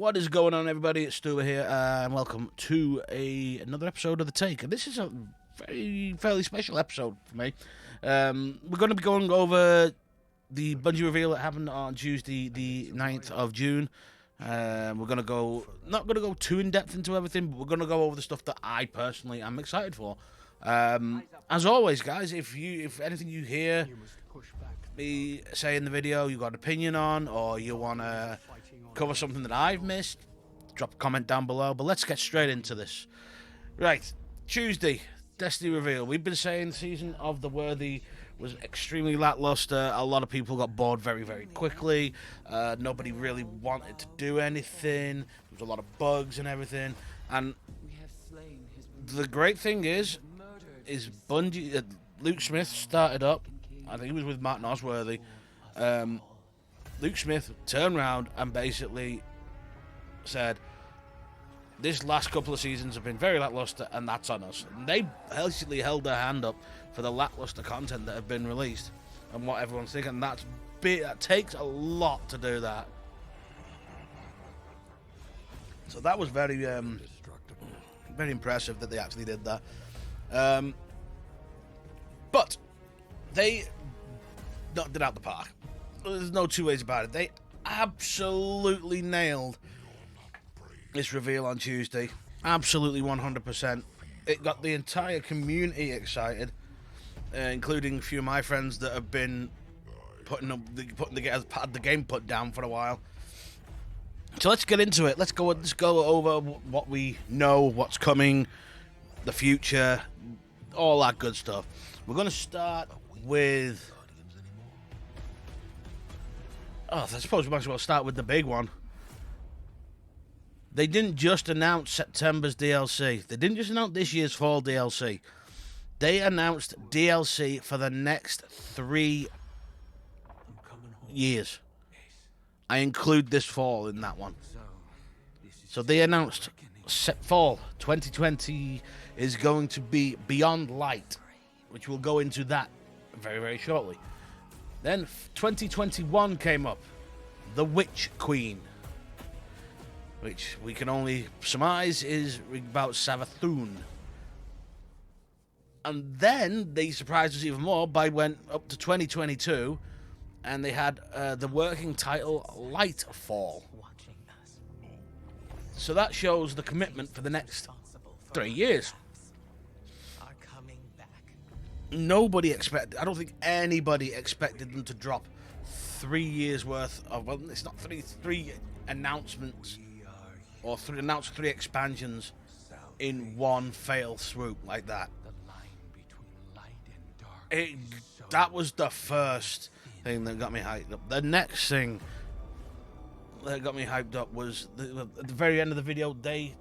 What is going on, everybody? It's Stuart here, and welcome to another episode of The Take. And this is a fairly special episode for me. We're going to be going over the Bungie reveal that happened on Tuesday, the 9th of June. We're going to go, not going to go too in-depth into everything, but we're going to go over the stuff that I personally am excited for. As always, guys, if anything you hear me say in the video you got an opinion on, or you want to cover something that I've missed, drop a comment down below. But let's get straight into this. Right, Tuesday, Destiny reveal. We've been saying Season of the Worthy was extremely lackluster. A lot of people got bored very, very quickly. Nobody really wanted to do anything. There was a lot of bugs and everything. And the great thing is Bungie, Luke Smith started up. I think he was with Martin Osworthy. Luke Smith turned around and basically said, this last couple of seasons have been very lackluster, and that's on us. And they basically held their hand up for the lackluster content that have been released and what everyone's thinking. And that's big. That takes a lot to do that. So that was very, very impressive that they actually did that. But they knocked it out the park. There's no two ways about it. They absolutely nailed this reveal on Tuesday. Absolutely 100%. It got the entire community excited, including a few of my friends that have been putting the game put down for a while. So let's get into it. Let's go over what we know, what's coming, the future, all that good stuff. We're going to start with... I suppose we might as well start with the big one. They didn't just announce September's DLC. They didn't just announce this year's fall DLC. They announced DLC for the next 3 years. I include this fall in that one. So they announced fall 2020 is going to be Beyond Light, which we'll go into that very, very shortly. Then 2021 came up, The Witch Queen, which we can only surmise is about Savathun. And then they surprised us even more by went up to 2022, and they had the working title Lightfall. So that shows the commitment for the next 3 years. Nobody expected, I don't think anybody expected them to drop 3 years worth of, well, it's not three announcements, or announce 3 expansions in one fail swoop like that. That was the first thing that got me hyped up. The next thing that got me hyped up was at the very end of the video, they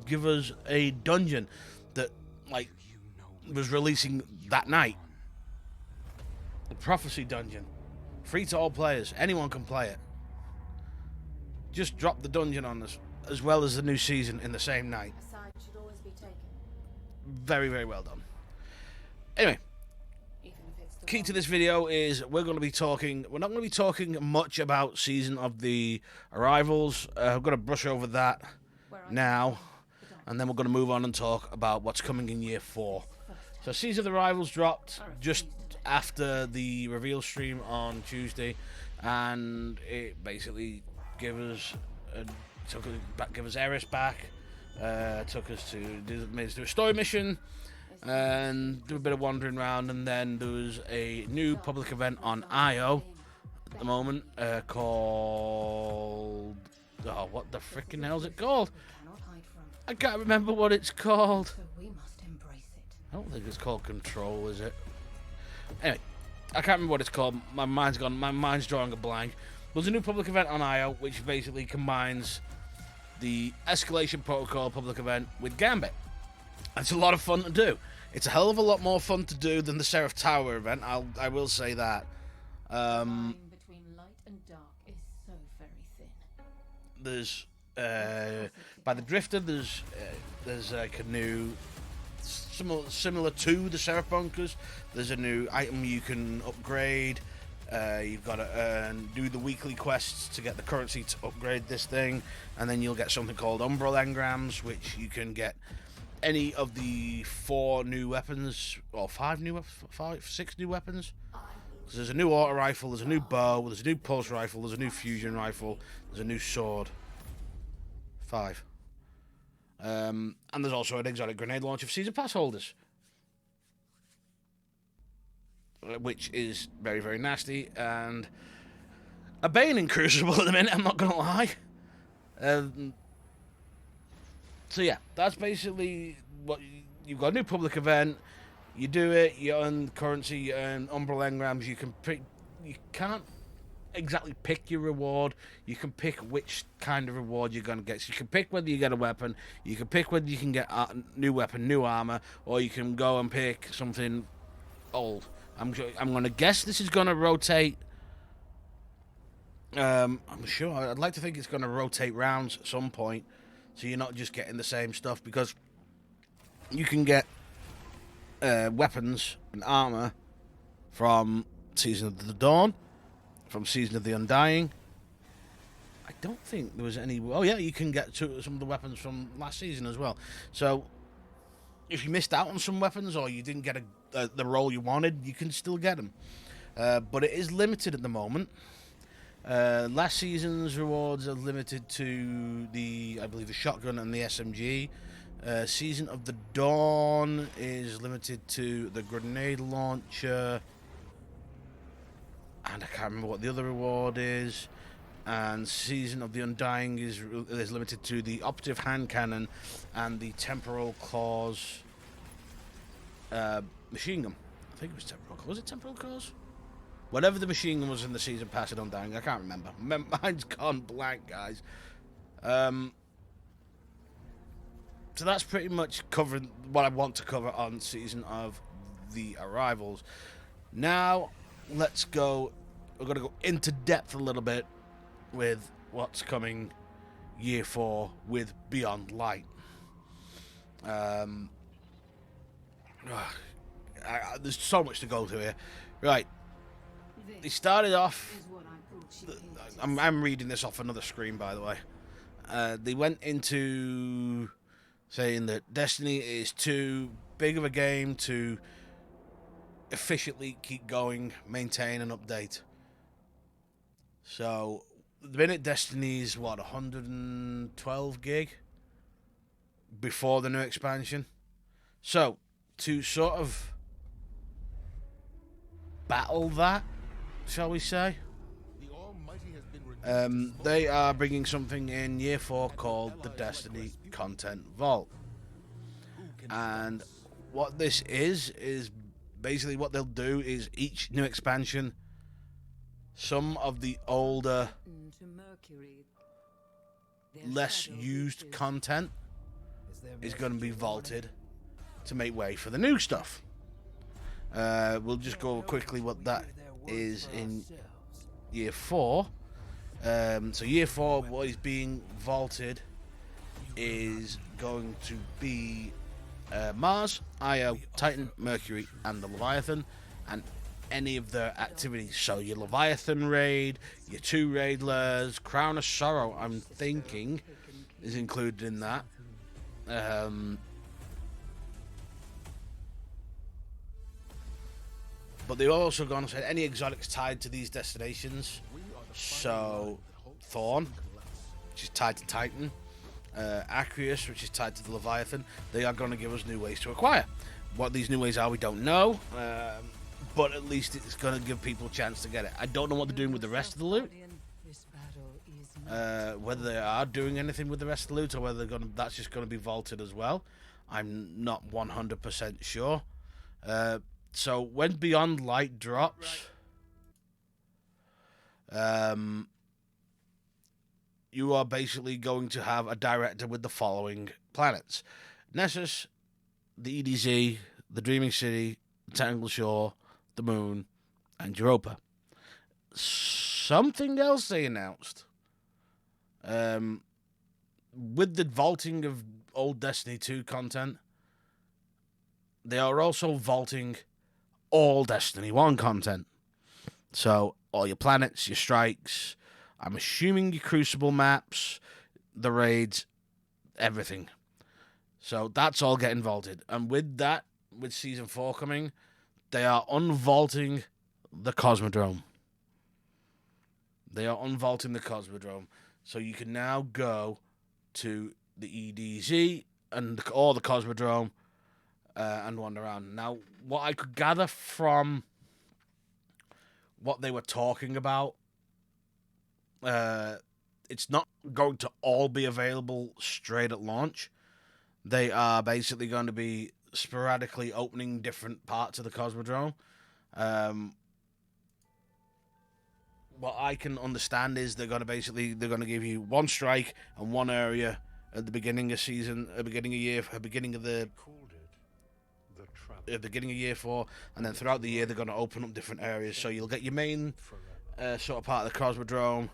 give us a dungeon that, like, was releasing that night. The Prophecy Dungeon. Free to all players. Anyone can play it. Just drop the dungeon on us, as well as the new season in the same night. Very, very well done. Anyway, key to this video is we're not going to be talking much about Season of the Arrivals. I'm going to brush over that now, and then we're going to move on and talk about what's coming in Year 4. So Season of the Arrivals dropped just after the reveal stream on Tuesday, and it basically took us Eris back, took us made us do a story mission, and do a bit of wandering around, and then there was a new public event on IO at the moment called... Oh, what the frickin' hell is it called? I can't remember what it's called. I don't think it's called Control, is it? Anyway, I can't remember what it's called. My mind's gone. My mind's drawing a blank. There's a new public event on IO, which basically combines the Escalation Protocol public event with Gambit. It's a lot of fun to do. It's a hell of a lot more fun to do than the Seraph Tower event. I will say that. The line between light and dark is so very thin. There's by the Drifter. There's a canoe similar to the Seraph Bunkers. There's a new item you can upgrade. You've got to do the weekly quests to get the currency to upgrade this thing, and then you'll get something called Umbral Engrams, which you can get any of the 4 new weapons, or 5 new, 6 new weapons. So there's a new auto rifle, there's a new bow, there's a new pulse rifle, there's a new fusion rifle, there's a new sword. 5. And there's also an exotic grenade launcher for season pass holders, which is very, very nasty, and a Bane in Crucible at the minute, I'm not going to lie. So yeah, that's basically what you've got. A new public event, you do it, you earn currency, you earn Umbral Engrams, you can't exactly pick your reward, you can pick which kind of reward you're going to get. So you can pick whether you get a weapon, you can pick whether you can get a new weapon, new armor, or you can go and pick something old. I'm going to guess this is going to rotate. I'm sure. I'd like to think it's going to rotate rounds at some point, so you're not just getting the same stuff, because you can get weapons and armor from Season of the Dawn, from Season of the Undying. I don't think there was any. Oh yeah, you can get some of the weapons from last season as well. So if you missed out on some weapons, or you didn't get the role you wanted, you can still get them. But it is limited at the moment. Last season's rewards are limited to I believe the shotgun and the SMG. Season of the Dawn is limited to the grenade launcher, and I can't remember what the other reward is. And Season of the Undying is limited to the operative hand cannon and the temporal claws machine gun. I think it was temporal claws. Was it temporal claws? Whatever the machine gun was in the season pass at Undying, I can't remember. Mine's gone blank, guys. So that's pretty much covering what I want to cover on Season of the Arrivals. Now, let's go. We're going to go into depth a little bit with what's coming Year 4 with Beyond Light. There's so much to go through here. Right. They started off. I'm reading this off another screen, by the way. They went into saying that Destiny is too big of a game to efficiently keep going, maintain, and update. So, the minute Destiny's, 112 gig before the new expansion. So, to sort of battle that, shall we say, they are bringing something in Year 4 called the Destiny Content Vault. And what this is basically what they'll do is each new expansion, some of the older, less used content is going to be vaulted to make way for the new stuff. We'll just go quickly what that is in Year 4. So Year 4, what is being vaulted is going to be Mars, Io, Titan, Mercury, and the Leviathan, and any of their activities. So your Leviathan raid, your 2 raidlers, Crown of Sorrow, I'm thinking, is included in that. But they've also gone and said any exotics tied to these destinations. So Thorn, which is tied to Titan, Acreus, which is tied to the Leviathan, they are going to give us new ways to acquire. What these new ways are, we don't know, but at least it's going to give people a chance to get it. I don't know what they're doing with the rest of the loot, whether they are doing anything with the rest of the loot, or whether that's just going to be vaulted as well. I'm not 100% sure. So when Beyond Light drops, you are basically going to have a director with the following planets: Nessus, the EDZ, the Dreaming City, the Tangled Shore, the Moon, and Europa. Something else they announced. With the vaulting of old Destiny 2 content, they are also vaulting all Destiny 1 content. So all your planets, your strikes. I'm assuming your Crucible maps, the raids, everything. So that's all getting vaulted. And with that, with Season 4 coming, they are unvaulting the Cosmodrome. So you can now go to the EDZ or the Cosmodrome and wander around. Now, what I could gather from what they were talking about, it's not going to all be available straight at launch. They are basically going to be sporadically opening different parts of the Cosmodrome. What I can understand is they're going to give you one strike and one area at the beginning of season, beginning of year 4, and then throughout the year they're going to open up different areas. So you'll get your main sort of part of the Cosmodrome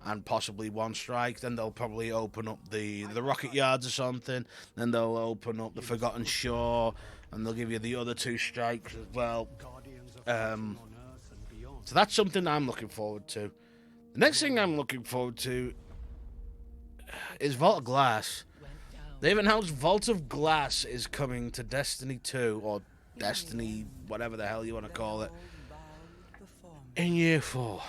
and possibly one strike. Then they'll probably open up the rocket yards or something. Then they'll open up the Forgotten Shore, and they'll give you the other 2 strikes as well. So that's something I'm looking forward to. The next thing I'm looking forward to is Vault of Glass. They've announced Vault of Glass is coming to Destiny 2, or Destiny, whatever the hell you want to call it, in Year 4.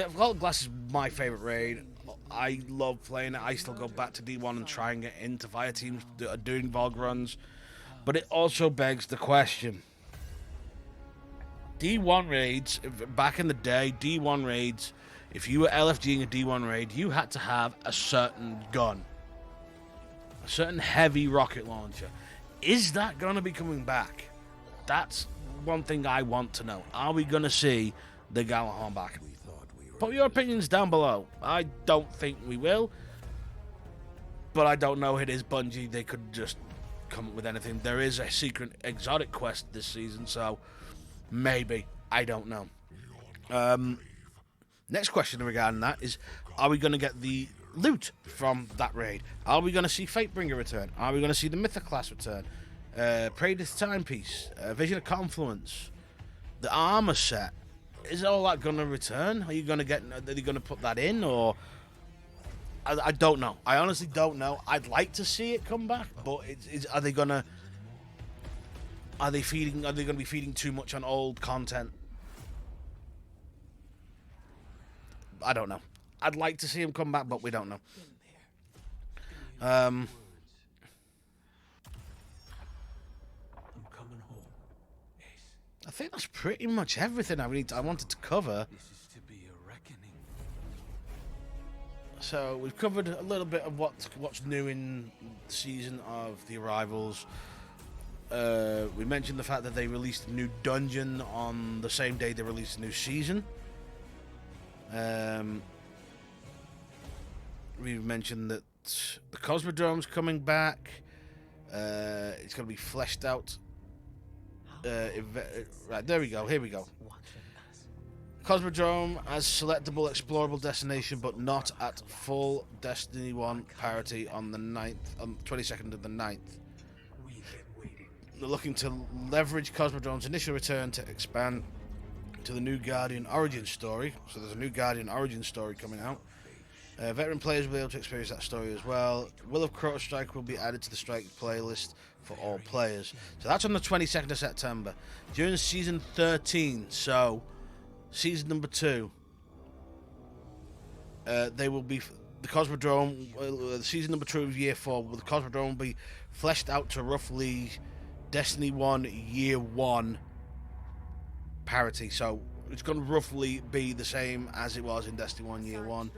Vault of Glass is my favourite raid. I love playing it. I still go back to D1 and try and get into fire teams that are doing Vogue runs. But it also begs the question. D1 raids, back in the day, D1 raids, if you were LFGing a D1 raid, you had to have a certain gun. A certain heavy rocket launcher. Is that going to be coming back? That's one thing I want to know. Are we going to see the Galahorn back? Put your opinions down below. I don't think we will. But I don't know. It is Bungie. They could just come up with anything. There is a secret exotic quest this season, so maybe. I don't know. Next question regarding that is, are we going to get the loot from that raid? Are we going to see Fatebringer return? Are we going to see the Mythoclast return? Praedyth Timepiece, Vision of Confluence, the armor set. Is all that going to return? Are they going to put that in, or I don't know. I honestly don't know. I'd like to see it come back, but are they going to be feeding too much on old content? I don't know. I'd like to see him come back, but we don't know. I'm coming home. I think that's pretty much everything I wanted to cover. This is to be a reckoning. So we've covered a little bit of what's new in the season of the Arrivals. We mentioned the fact that they released a new dungeon on the same day they released a new season. We've mentioned that the Cosmodrome's coming back. It's going to be fleshed out. Right, there we go. Here we go. Cosmodrome as selectable explorable destination, but not at full Destiny 1 parity on the 22nd of the 9th. They're looking to leverage Cosmodrome's initial return to expand to the new Guardian origin story. So there's a new Guardian origin story coming out. Veteran players will be able to experience that story as well. Will of Crota Strike will be added to the Strike playlist for all players. So that's on the 22nd of September. During Season 13, so Season number 2, they will be... The Cosmodrome, Season number 2 of Year 4, the Cosmodrome will be fleshed out to roughly Destiny 1 Year 1 parity. So it's going to roughly be the same as it was in Destiny 1 Year 1.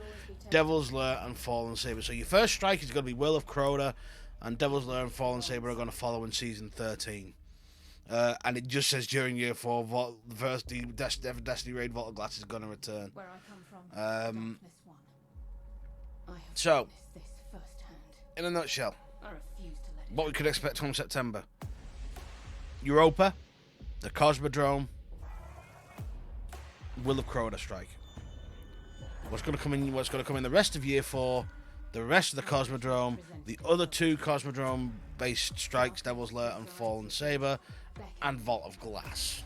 Devil's Lair and Fallen Saber. So your first strike is going to be Will of Crota, and Devil's Lair and Fallen Saber are going to follow in Season 13. And it just says during Year 4, the first Destiny raid Vault of Glass is going to return. Where I come from, Darkness One. I have So, witnessed this firsthand. in a nutshell, I refuse to let it what we could expect from September: Europa, the Cosmodrome, Will of Crota Strike. What's going to come in the rest of Year 4, the rest of the Cosmodrome, the other 2 Cosmodrome-based strikes, Devil's Lair and Fallen Saber, and Vault of Glass.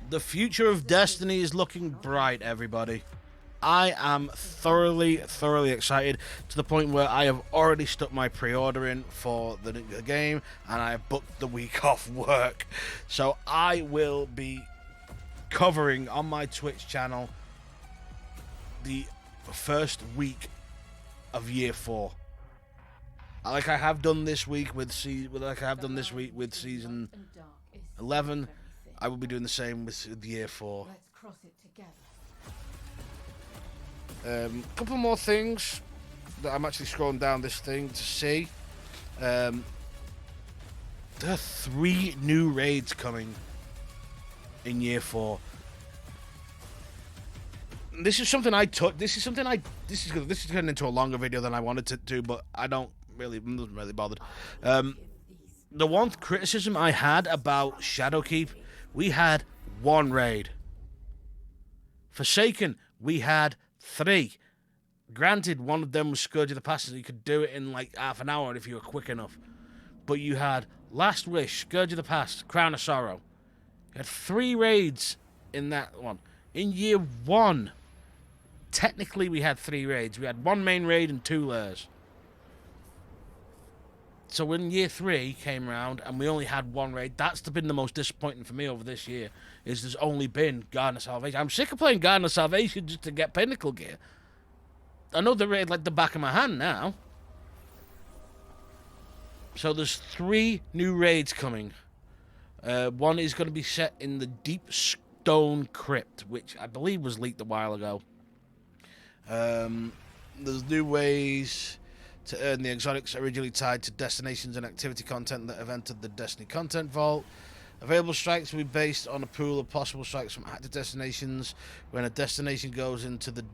The future of Destiny is looking bright, everybody. I am thoroughly excited to the point where I have already stuck my pre-order in for the game, and I have booked the week off work. So I will be covering on my Twitch channel the first week of year 4. Like I have done this week with season 11. I will be doing the same with year 4. Let's cross it together. Couple more things that I'm actually scrolling down this thing to see. There are 3 new raids coming in year 4. This is something I took. This is getting into a longer video than I wanted to do, but I'm not really bothered. The one criticism I had about Shadowkeep, we had 1 raid. Forsaken, we had 3. Granted, one of them was Scourge of the Past, so you could do it in like half an hour if you were quick enough. But you had Last Wish, Scourge of the Past, Crown of Sorrow. You had 3 raids in that one. In year 1, technically we had 3 raids. We had 1 main raid and 2 lairs. So when year 3 came around and we only had 1 raid, that's been the most disappointing for me over this year, is there's only been Garden of Salvation. I'm sick of playing Garden of Salvation just to get Pinnacle gear. I know the raid like the back of my hand now. So there's 3 new raids coming. One is going to be set in the Deep Stone Crypt, which I believe was leaked a while ago. There's new ways to earn the exotics originally tied to destinations and activity content that have entered the Destiny content vault. Available strikes will be based on a pool of possible strikes from active destinations. When a destination goes into the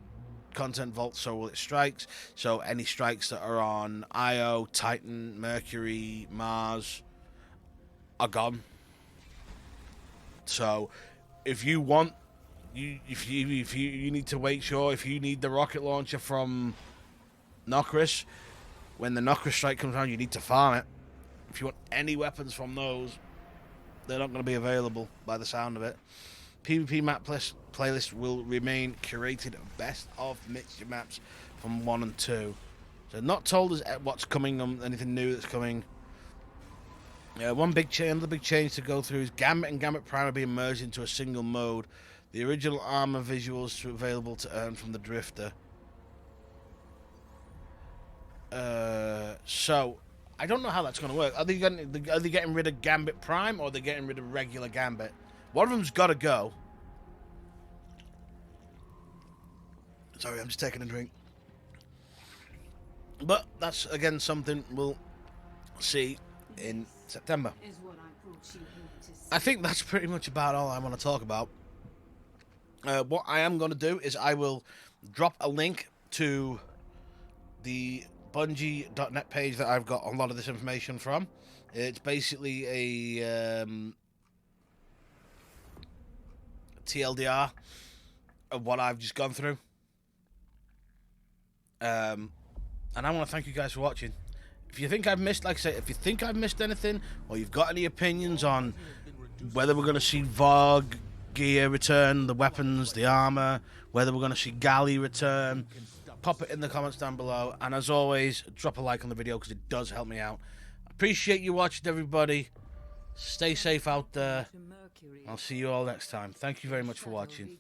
content vault, so will its strikes. So any strikes that are on Io, Titan, Mercury, Mars are gone. So if you want, if you need to make sure, if you need the rocket launcher from Nokris, when the Nokris strike comes around, you need to farm it. If you want any weapons from those, they're not going to be available by the sound of it. PvP map playlist will remain curated best of mixture maps from 1 and 2. So not told us what's coming, anything new that's coming. Another big change to go through is Gambit and Gambit Prime are being merged into a single mode. The original armor visuals are available to earn from the Drifter. So I don't know how that's going to work. Are they getting rid of Gambit Prime, or are they getting rid of regular Gambit? One of them's got to go. Sorry, I'm just taking a drink. But that's again something we'll see in September. I think that's pretty much about all I want to talk about. What I am going to do is I will drop a link to the Bungie.net page that I've got a lot of this information from. It's basically a TLDR of what I've just gone through. And I want to thank you guys for watching. If you think I've missed, like I say, if you think I've missed anything, or you've got any opinions on whether we're going to see Vogue gear return, the weapons, the armor, whether we're going to see Galley return, pop it in the comments down below. And as always, drop a like on the video because it does help me out. Appreciate you watching, everybody. Stay safe out there. I'll see you all next time. Thank you very much for watching.